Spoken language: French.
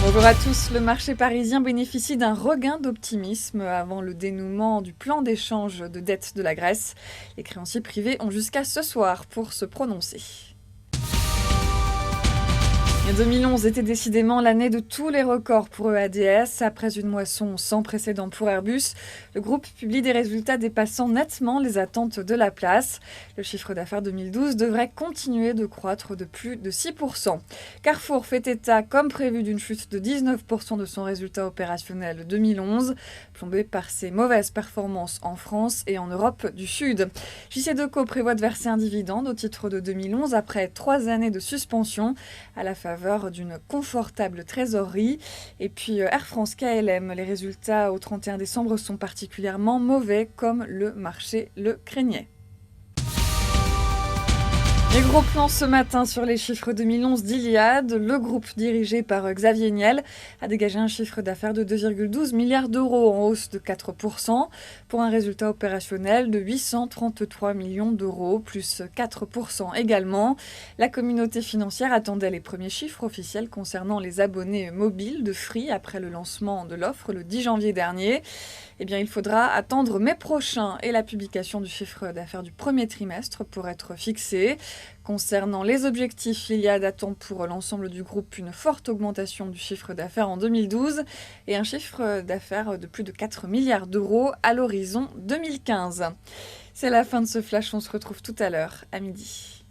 Bonjour à tous. Le marché parisien bénéficie d'un regain d'optimisme avant le dénouement du plan d'échange de dette de la Grèce. Les créanciers privés ont jusqu'à ce soir pour se prononcer. 2011 était décidément l'année de tous les records pour EADS. Après une moisson sans précédent pour Airbus, le groupe publie des résultats dépassant nettement les attentes de la place. Le chiffre d'affaires 2012 devrait continuer de croître de plus de 6%. Carrefour fait état, comme prévu, d'une chute de 19% de son résultat opérationnel 2011, plombé par ses mauvaises performances en France et en Europe du Sud. JC2Co prévoit de verser un dividende au titre de 2011 après 3 années de suspension à la faveur d'une confortable trésorerie. Et puis Air France KLM, les résultats au 31 décembre sont particulièrement mauvais comme le marché le craignait. Les gros plans ce matin sur les chiffres 2011 d'Iliad. Le groupe dirigé par Xavier Niel a dégagé un chiffre d'affaires de 2,12 milliards d'euros en hausse de 4% pour un résultat opérationnel de 833 millions d'euros, plus 4% également. La communauté financière attendait les premiers chiffres officiels concernant les abonnés mobiles de Free après le lancement de l'offre le 10 janvier dernier. Eh bien, il faudra attendre mai prochain et la publication du chiffre d'affaires du premier trimestre pour être fixé. Concernant les objectifs, Iliad attend pour l'ensemble du groupe une forte augmentation du chiffre d'affaires en 2012 et un chiffre d'affaires de plus de 4 milliards d'euros à l'horizon 2015. C'est la fin de ce flash, on se retrouve tout à l'heure à midi.